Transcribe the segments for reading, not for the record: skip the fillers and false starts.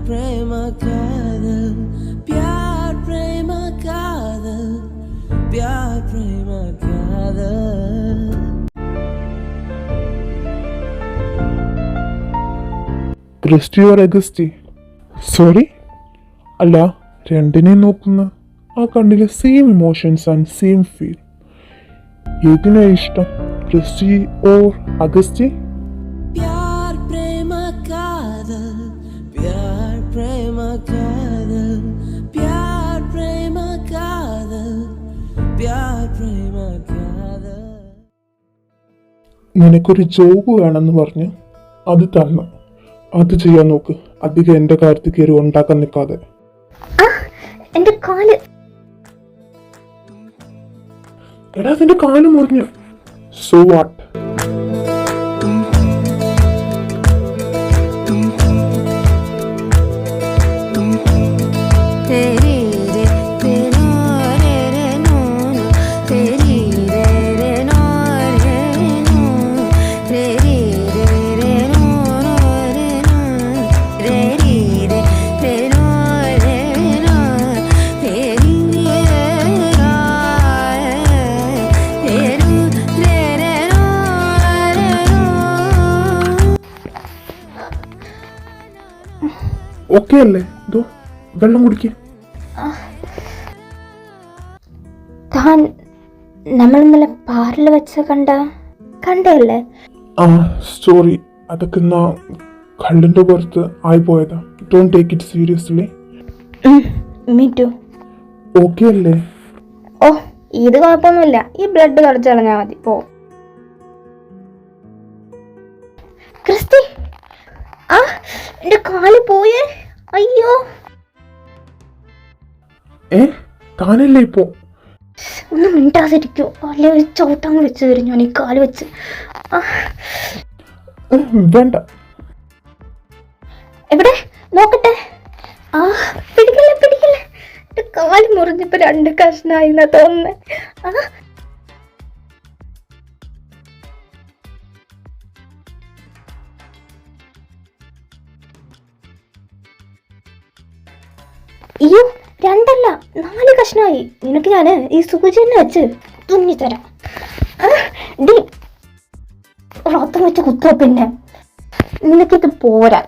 പ്രേമ കാതൽ പ്യാർ പ്രേമ കാതൽ പ്യാർ പ്രേമ കാതൽ. Christy or Augusty? സോറി, അല്ല, രണ്ടിനെയും നോക്കുന്ന ആ കണ്ണിലെ same emotions and same feel. ഏതിനാ ഇഷ്ടം, ക്രിസ്റ്റി ഓർ അഗസ്റ്റി? പ്യാർ പ്രേമ കാതൽ പ്യാർ പ്രേമ കാതൽ പ്യാർ പ്രേമ കാതൽ പ്യാർ പ്രേമ കാതൽ. നിനക്കൊരു ജോബ് വേണമെന്ന് പറഞ്ഞ് അത് തന്നു, അത് ചെയ്യാൻ നോക്ക്. അധികം എന്റെ കാര്യത്തിൽ കയറി ഉണ്ടാക്കാൻ നിൽക്കാതെ. എന്റെ കാല്, എടാ നിന്റെ കാല് മുറിഞ്ഞു. So what? ഓക്കെ അല്ലേ? ഇതോ വെള്ളം കുടിക്കേ. താൻ നമ്മൾ ഇന്നലെ പാറിൽ വെച്ച് കണ്ടല്ലേ? ആ സോറി, അതൊക്കെ എന്നാ കള്ളിന്റെ പുറത്ത് ആയിപ്പോയതാ. Don't take it seriously. Me too. Okay അല്ലേ? ഓ, ഇത് കുഴപ്പമൊന്നുമില്ല. ഈ ബ്ലഡ് തുടച്ചു കളഞ്ഞാൽ മതി. പോ. ക്രിസ്റ്റി, ആ എന്റെ കാല് പോയേ. അയ്യോ, താനല്ലേ ഇപ്പോ? ഒന്ന് മിണ്ടാതിരിക്കോ, അല്ലെ ചവിട്ടാൻ വെച്ച് തരും ഞാൻ ഈ കാല് വെച്ച്. വേണ്ട. എവിടെ നോക്കട്ടെ. ആ പിടിക്കല്ലേ പിടിക്കല്ലേ. എന്റെ കാല് മുറിഞ്ഞിപ്പോ 2 കഷ്ണായി എന്നാ തോന്നുന്നേ. അയ്യോ, 2 അല്ല 4 കഷ്ണമായി. നിനക്ക് ഞാൻ ഈ സൂചി തന്നെ വെച്ച് തുന്നിത്തരാം. റോത്തം വെച്ച് കുത്തോ, പിന്നെ നിനക്കിത് പോരാ.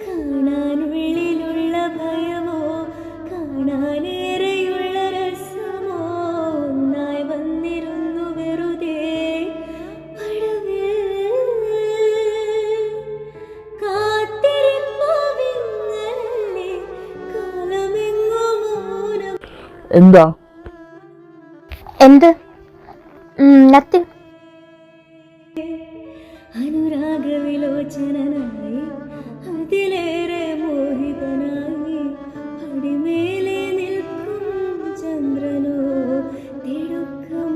കാണാനുള്ളിലുള്ള ഭയമോ കാണാനേറെയുള്ള രസമോ ഒന്നായി വന്നിരുന്നു വെറുതെ പടവിൽ. കാത്തിരിപ്പവിങ്ങലല്ലേ കാലമെങ്ങോ മൗനം. എന്താ? എന്ത്? നത്തിങ്. അനുരാഗവിലോചനായി അതിലേറെ മോഹിതനായി അടിമേലെ നിൽക്കും ചന്ദ്രനോ തിടുക്കം.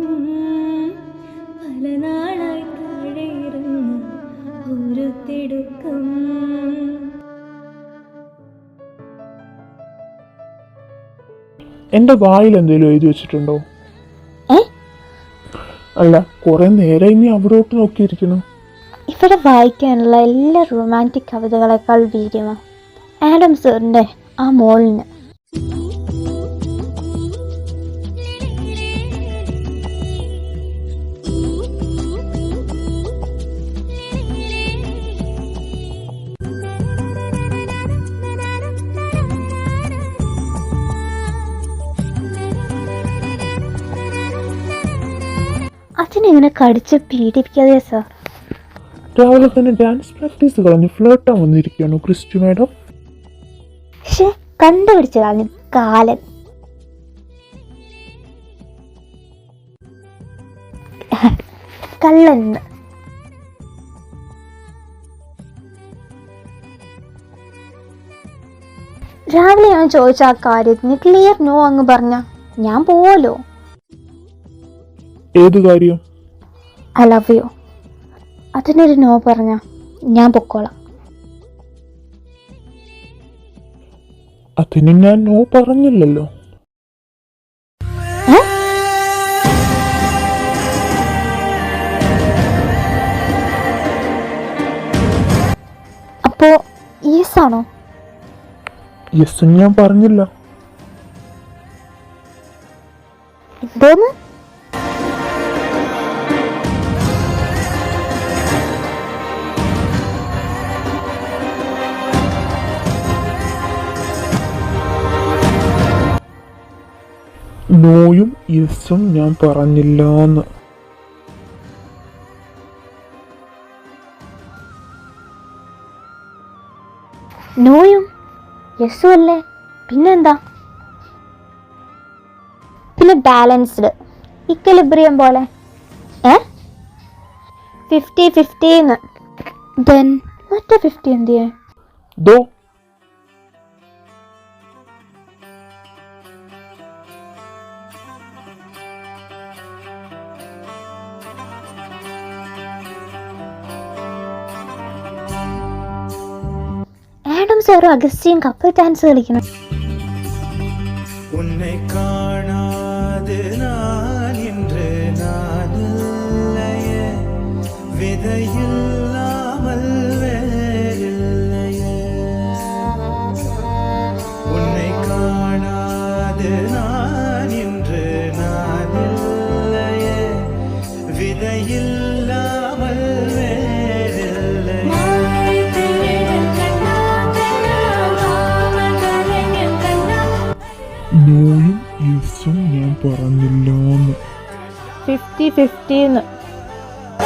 പല നാളായി താഴെ ഇറങ്ങ ഒരു തിടുക്കം. എന്റെ വായിൽ എന്തെങ്കിലും എഴുതി വെച്ചിട്ടുണ്ടോ? അല്ല, കുറെ നേരം ഇനി അവിടോട്ട് നോക്കിയിരിക്കണം. ഇവിടെ വായിക്കാനുള്ള എല്ലാ റൊമാൻറ്റിക് കവിതകളെക്കാൾ വീര്യമാണ് ആഡം സാറിൻ്റെ ആ മോളിന്. അതിനെങ്ങനെ കടിച്ച് പീഡിപ്പിക്കാതെ സാർ? രാവിലെ തന്നെ ഡാൻസ് പ്രാക്ടീസ് കളഞ്ഞ് ഫ്ലേർട്ടാൻ വന്നിരിക്കുകയാണോ ക്രിസ്റ്റി മാഡം? പക്ഷേ കണ്ടുപിടിച്ചു കളഞ്ഞു കാലൻ. കള്ളന്ന്. രാവിലെ ഞാൻ ചോദിച്ച ആ കാര്യത്തിന് ക്ലിയർ നോ അങ്ങ് പറഞ്ഞ ഞാൻ പോവല്ലോ. ഏത് കാര്യം? I love you. അതിനൊരു നോ പറഞ്ഞ ഞാൻ പൊക്കോളാം. അതിന് ഞാൻ നോ പറഞ്ഞില്ലല്ലോ. അപ്പോ യെസ് ആണോ? യെസ് ഞാൻ പറഞ്ഞില്ല. എന്തോന്ന്? നോയും യെസും ഞാൻ പറഞ്ഞില്ലാന്ന്. നോയും യെസും അല്ലേ, പിന്നെന്താ? പിന്നെ ബാലൻസ്ഡ്, ഇക്വിലിബ്രിയം പോലെ. 50-50. ദെൻ മറ്റേ 50 എന്തിയെ? ദോ ആഡം സാറും അഗസ്റ്റിയും കപ്പിൾ ഡാൻസ് കളിക്കണം. உன்னை காணாது நான் இன்று நான் இல்லையே, விதையில்லாமல் வேறில்லையே. உன்னை காணாது நான் இன்று நான் இல்லையே, விதையில்லாமல் வேறில்லையே. നോയും യെസും ഞാൻ പറഞ്ഞില്ലാന്ന്. 50-50.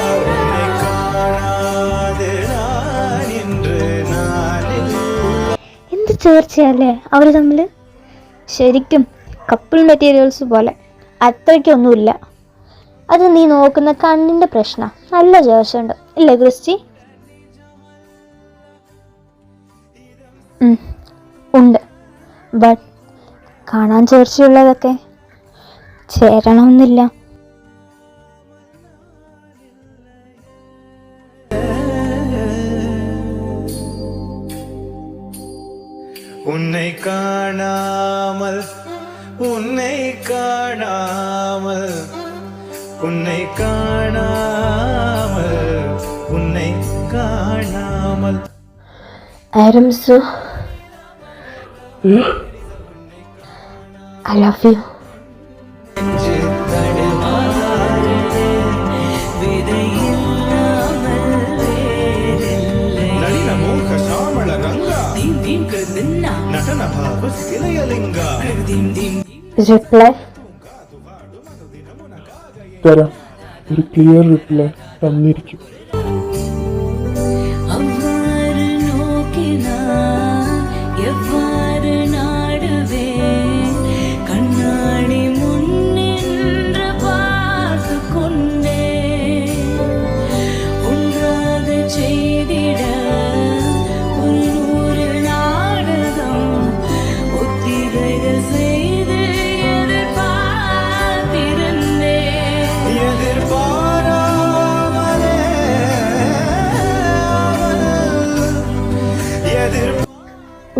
உன்னை காணாது நான் இன்று நான் இல்லை. എന്ത് ചേർച്ചയല്ലേ അവര് തമ്മിൽ. ശരിക്കും കപ്പിൾ മെറ്റീരിയൽസ് പോലെ. അത്രയ്ക്കൊന്നുമില്ല. അത് നീ നോക്കുന്ന കണ്ണിന്റെ പ്രശ്നം. നല്ല ചേർച്ചയുണ്ട് ഇല്ലേ ക്രിസ്റ്റി? ഉണ്ട്. ബട്ട് കാണാൻ ചേർച്ചയുള്ളതൊക്കെ ചേരണമെന്നില്ല. உன்னை காணாமல் உன்னை காணாமல் உன்னை காணாமல் உன்னை காணாமல். ആരംസു, I love you. ನಳಿನ ಮೋಹ ಶ್ಯಾಮಳ ರಂಗ ನಟನ ಭಾವ ಶಿಲೆಯಲಿಂಗ. റിപ്ലൈ തരാം. ഒരു ക്ലിയർ റിപ്ലൈ തന്നിരിക്കും.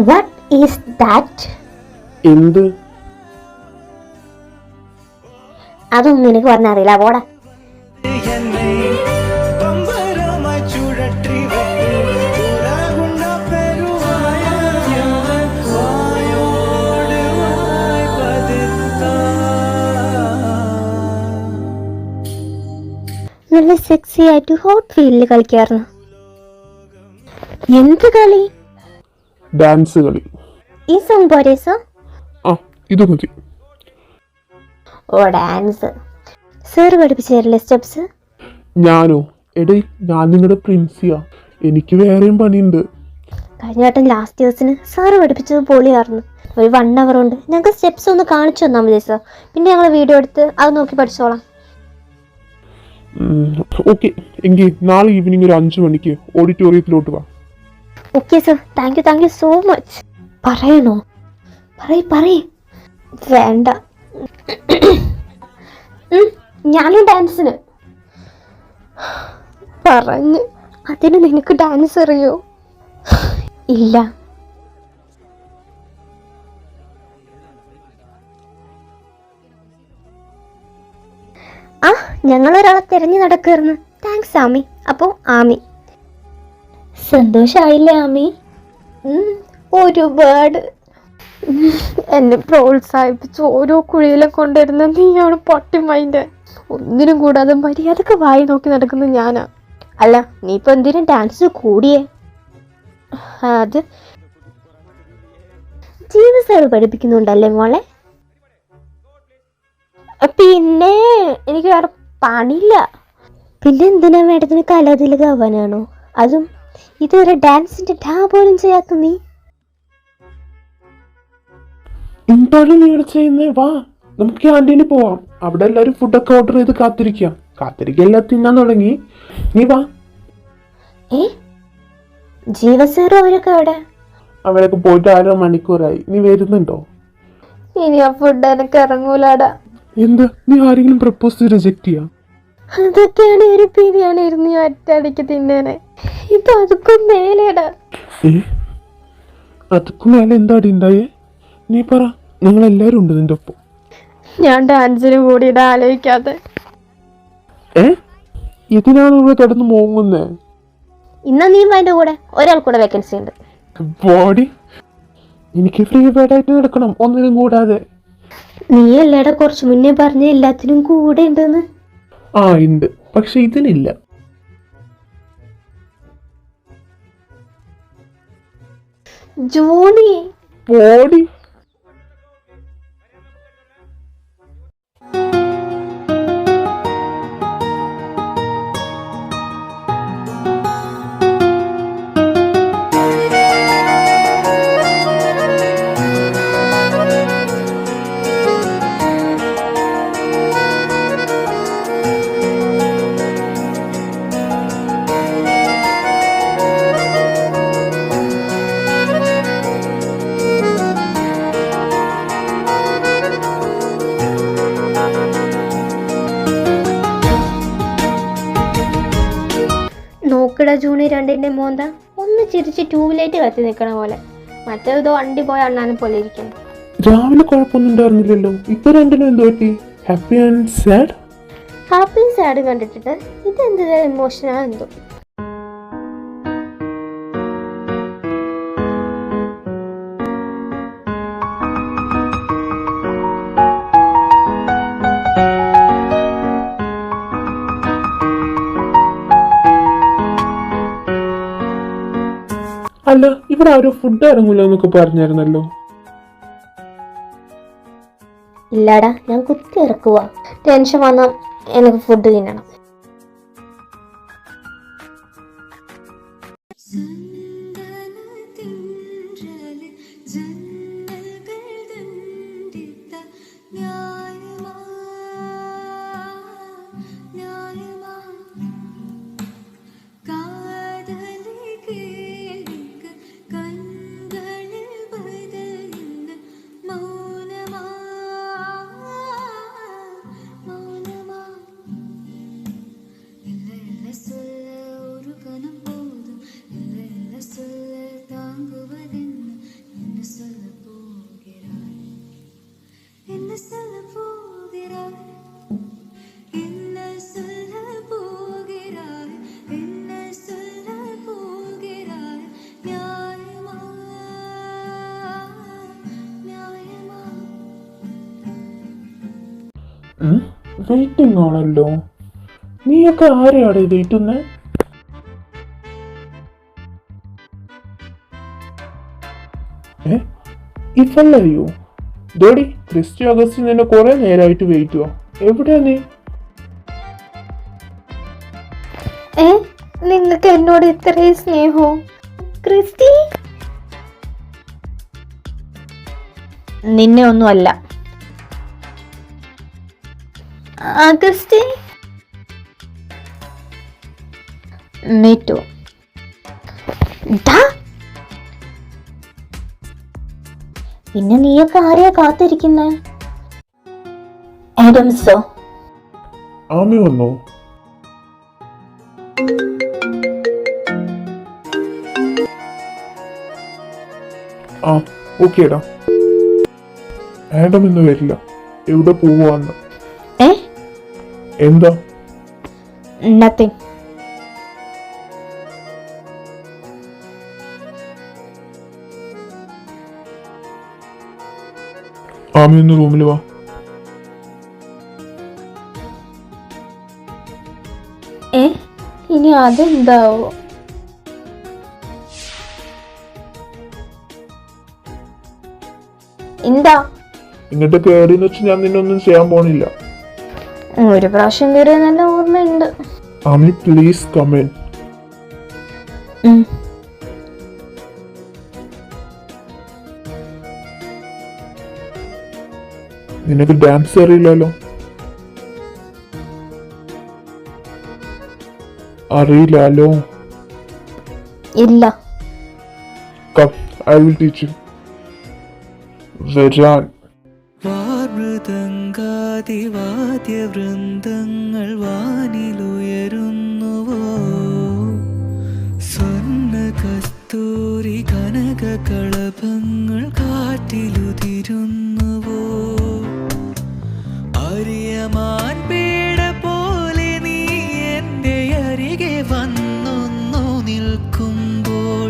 What is that? എന്ത്? അതൊന്നും നിനക്ക് പറഞ്ഞറിയില്ല. പോടാ. என்னை பம்பரமாய் சுழற்றி உலகுண்ட பெருவாயா வாயோடு வாய்ப்பதித்தா. നല്ല സെക്സി ആയിട്ട് ഹോട്ട് ഫീൽഡിൽ കളിക്കാറുണ്ട്. എന്ത് കളി? ഡാൻസ് കളി. ഈ സോങ് പോരെ സോ? ആ ഇത് മതി. ഓ ഡാൻസ് സാർ പഠിപ്പിച്ചു തരില്ലേ സ്റ്റെപ്സ്? ഞാനോ? എടേ ഞാൻ നിങ്ങളുടെ പ്രിൻസിയാ, എനിക്ക് വേറെയും പണിയുണ്ട്. കഴിഞ്ഞ വട്ടം ലാസ്റ്റ് ഇയേഴ്സിന് സാറ് പഠിപ്പിച്ചത് പൊളിയായിരുന്നു. ഒരു 1 hour കൊണ്ട് ഞങ്ങൾക്ക് സ്റ്റെപ്സ് ഒന്ന് കാണിച്ചു തന്നാൽ മതി സാർ. പിന്നെ ഞങ്ങൾ വീഡിയോ എടുത്ത് അത് നോക്കി പഠിച്ചോളാം. ഓക്കെ, എങ്കിൽ നാളെ ഈവനിങ് ഒരു 5 മണിക്ക് ഓഡിറ്റോറിയത്തിലോട്ട് വാ. Okay sir, thank you so much. പറയണോ? പറയ്. വേണ്ട. ഞാനും ഡാൻസിന് പറഞ്ഞു. അതിന് നിനക്ക് ഡാൻസ് അറിയോ? ഇല്ല. ഞങ്ങളൊരാളെ തിരഞ്ഞു നടക്കായിരുന്നു. താങ്ക്സ് ആമി. അപ്പോൾ ആമി സന്തോഷായില്ലേ ആമി? ഒരുപാട്. എന്നെ പ്രോത്സാഹിപ്പിച്ച് ഓരോ കുഴിയിലും കൊണ്ടിരുന്ന നീയാണ് പൊട്ടിമൈൻഡ്. ഒന്നിനും കൂടാതെ മര്യാദക്ക് വായി നോക്കി നടക്കുന്നത് ഞാനാ. അല്ല, നീ ഇപ്പൊ എന്തിനും ഡാൻസ് കൂടിയേ? അത് ജീവ സാറ് പഠിപ്പിക്കുന്നുണ്ടല്ലേ മോളെ? പിന്നെ എനിക്ക് വേറെ പണിയില്ല. പിന്നെ എന്തിനാ മേഡത്തിന് കലാതിലകാവാനാണോ? അതും ഇതുവരെ ഡാൻസിന്റെ ഡാ പോലും ചെയ്യാത്ത നീ. എന്താണ് നീ ഇവിടെ ചെയ്യുന്നേ? വാ, നമുക്ക് ക്യാൻറ്റീനിൽ പോവാം. അവിടെ എല്ലാവരും ഫുഡൊക്കെ ഓർഡർ ചെയ്ത് കാത്തിരിക്കുക തിന്നാൻ തുടങ്ങി. നീ വാ. ജീവ സാറും അവരൊക്കെ അവിടെ? അവരൊക്കെ പോയിട്ട് 1/2 മണിക്കൂറായി. നീ വരുന്നുണ്ടോ? ഇനി ആ ഫുഡ് എനിക്ക് ഇറങ്ങൂലാടാ. എന്ത്, നീ ആരെങ്കിലും പ്രപ്പോസ് റിജക്ട് ചെയ്യാം? അതൊക്കെയാണ് ഒരു പിരിയാണ് ഇരുന്ന് ഒറ്റയടിക്ക് തിന്നേനെ. ഇപ്പൊ അതൊക്കും മേലേടാ. അതൊക്കും മേലെ എന്താടി ഉണ്ടായേ? നീ പറ. ഞങ്ങളെല്ലാരും ഉണ്ട് നിന്റെ ഒപ്പം. ഞാൻ ഡാൻസിന് കൂടിയിട്ട് ആലോചിക്കാതെ. ഇതിനാണ് ഇവിടെ കിടന്ന് മോങ്ങുന്നേ. ഇന്ന നീ അതിന്റെ കൂടെ ഒരാൾ കൂടെ വേക്കൻസി ഉണ്ട്. ബോഡി എനിക്ക് ഫ്രീ ബേഡ് ആയിട്ട് നടക്കണം, ഒന്നിനും കൂടാതെ. നീ അല്ലേടാ കുറച്ച് മുന്നേ പറഞ്ഞ എല്ലാത്തിനും കൂടെ ഉണ്ടെന്ന്. ഉണ്ട്, പക്ഷെ ഇതിനില്ല. ജോണി ബോഡി നോക്കടാ ജൂണി രണ്ടിന്റെ മോന്ത ഒന്ന് ചിരിച്ച് ട്യൂബ്ലൈറ്റ് കത്തി നിൽക്കണ പോലെ. മറ്റേതോ വണ്ടി പോയ അണ്ണാനെ പോലെ ഇരിക്കുന്നു. രാവിലെ കുഴപ്പമൊന്നും ഉണ്ടായിരുന്നില്ലല്ലോ, ഇപ്പൊ രണ്ടിനും എന്ത് പറ്റി? Happy and sad? Happy sad കണ്ടിട്ടിട്ട് ഇതെന്ത് ഇമോഷനാ എന്തോ. അല്ല, ഇവിടെ ആരോ ഫുഡ് ഇറങ്ങൂല എന്നൊക്കെ പറഞ്ഞായിരുന്നല്ലോ. ഇല്ലാടാ, ഞാൻ കുത്തി ഇറക്കുക. ടെൻഷൻ വന്നാൽ എനിക്ക് ഫുഡ് തിന്നണം. വെയിറ്റിംഗ് ആണല്ലോ. നീയൊക്കെ ആരെയാണ് വെയിറ്റുന്നേ? ഇഫല്ലയോ ഡോഡി? ക്രിസ്റ്റി അഗസ്റ്റിൻ എന്നെ കുറെ നേരമായിട്ട് വെയിറ്റ് ചെയ്യുക. എവിടെയാ നീ? നിങ്ങൾക്ക് എന്നോട് ഇത്രയും സ്നേഹവും? ക്രിസ്റ്റി നിന്നെ ഒന്നുമല്ല. Christy me too. പിന്നെ നീയൊക്കെ ആരെയാ കാത്തിരിക്കുന്നേ? ആഡംസോ? ആമി വന്നോ? ഓക്കേടാ. ആഡം ഇന്ന് വരില്ല. എവിടെ പോവാന്ന്? എന്താ നത്തിങ്. ആമി ഒന്ന് റൂമിൽ വാ. ഇനി അതെന്താവോ? എന്താ ഇങ്ങോട്ട് കയറിയെന്ന് വെച്ച് ഞാൻ നിന്നൊന്നും ചെയ്യാൻ പോണില്ല. ഒരു പ്രാവശ്യം കയറിയ നല്ല ഓർമ്മയുണ്ട്. ആമി പ്ലീസ് കമൻ. നിനക്ക് ഡാൻസ് അറിയില്ലല്ലോ. അറിയില്ലല്ലോ. ഇല്ല. Come, I will teach you. വരാൻ. വാദ്യവൃന്ദങ്ങൾ വാനിലുയരുന്നുവോ, സ്വർണ്ണ കസ്തൂരി കനക കളഭങ്ങൾ കാറ്റിലുതിരുന്നുവോ, അറിയമാൻ പേട പോലെ നീ എൻ്റെ അരികെ വന്നൊന്നു നിൽക്കുമ്പോൾ,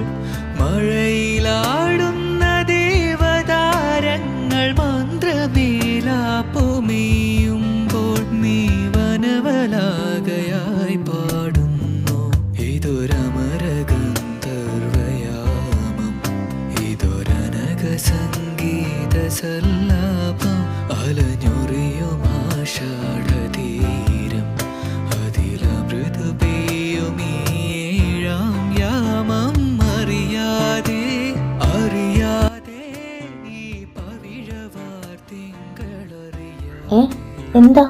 മഴയിലാടുന്ന ദേവതാരങ്ങൾ മന്ത്രമേലാപ്പുമെയ്യുമ്പോൾ, നീ വനവലാകയായി പാടുന്നു. ഇതൊരമരഗന്ധർവയാമം, ഇതൊരനക സംഗീത സല്ലാപം, അലഞ്ഞൊറിയും ആഷാഢതീരം, അതിലമൃദു പെയ്യുമീഴാം യാമം, അറിയാതെ അറിയാതെ ഈ പവിഴവാർ തിങ്കളറിയാ എന്താ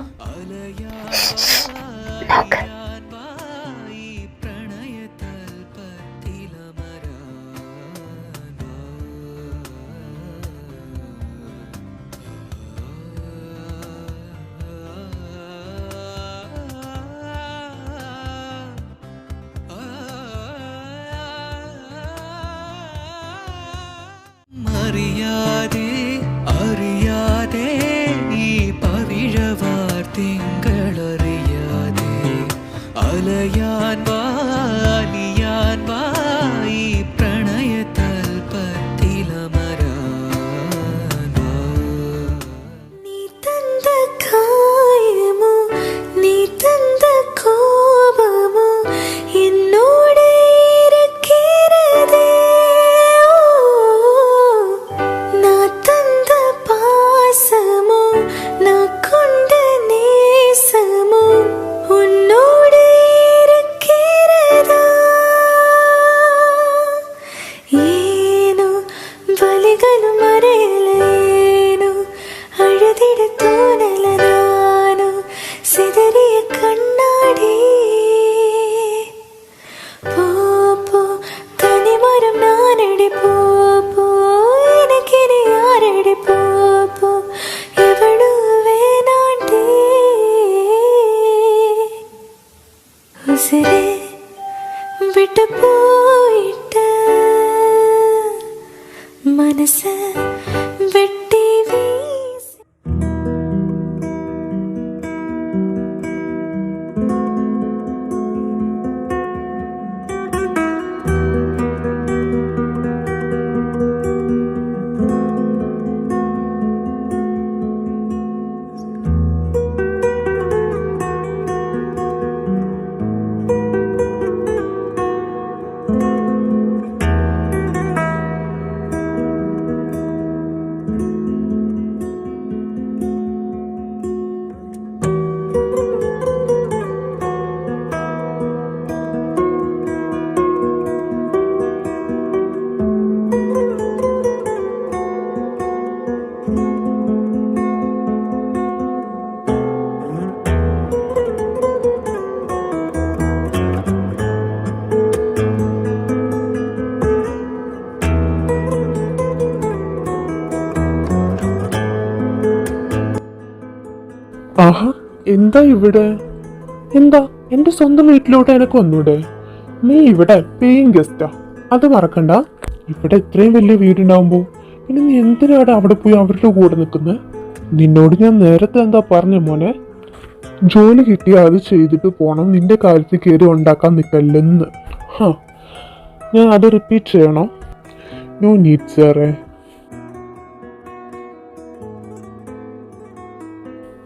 അറിയാതെ അറിയാതെ ഈ പവിഴവാർ തിങ്കളറിയാതെ, അലയാൻ വാ അലിയാൻ വാ ഈ പ്രണയതൽപ്പത്തിലമരാൻ വാ. നീ തந்த കായമോ നീ തந்த കോപമോ എന്നോട് இருக்கிறதே, நான் தந்த பாசமோ நான் கொண்ட நேசமோ உன்னோடு இருக்கிறதா, ஏனோ வலிகளும் மறையலேனோ அழுதிட தோணல நானோ சிதறிய கண்ணாடி, போ போ தனிமரம் நானடி, போ போ எனக்கினி யாரடி, போ போ எவளோ வேணாண்டி, உசிரே விட்டு போயிட்ட മനസ്സ വെട്ടി വീசி. ആഹാ, എന്താ ഇവിടെ? എന്താ എന്റെ സ്വന്തം വീട്ടിലോട്ട് എനക്ക് വന്നൂടെ? നീ ഇവിടെ പേയിങ് ഗസ്റ്റാ, അത് മറക്കണ്ട. ഇവിടെ ഇത്രയും വലിയ വീടുണ്ടാവുമ്പോ പിന്നെ നീ എന്തിനാണ് അവിടെ പോയി അവരുടെ കൂടെ നിൽക്കുന്നത്? നിന്നോട് ഞാൻ നേരത്തെ എന്താ പറഞ്ഞ മോനെ? ജോലി കിട്ടിയാൽ അത് ചെയ്തിട്ട് പോണം, നിന്റെ കാര്യത്തിൽ കയറി ഉണ്ടാക്കാൻ നിൽക്കല്ലെന്ന്. ഹാ, ഞാൻ അത് റിപ്പീറ്റ് ചെയ്യണോ? നോ നീഡ് സാറേ.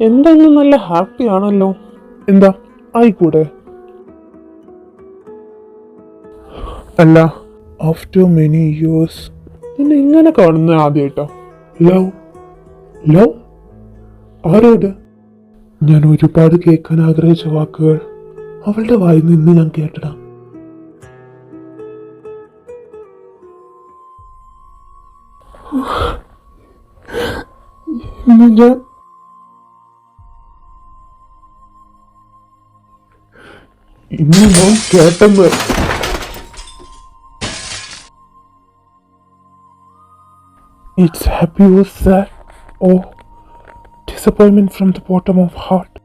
എന്തെങ്കിലും നല്ല ഹാപ്പി ആണല്ലോ. എന്താ ആയിക്കൂടെ? അല്ല, ആഫ്റ്റർ മെനി ഇയേഴ്സ് നിന്നെ ഇങ്ങനെ കാണുന്ന ആദ്യമായിട്ടാ. ലവ് ലവ് ആരോട്? ഞാൻ ഒരുപാട് കേൾക്കാൻ ആഗ്രഹിച്ച വാക്കുകൾ അവളുടെ വായിൽ നിന്ന് ഞാൻ കേട്ടടാ. ഇന്ന് ഞാൻ കേട്ടെന്ന്. It's happy or sad or disappointment from the bottom of heart.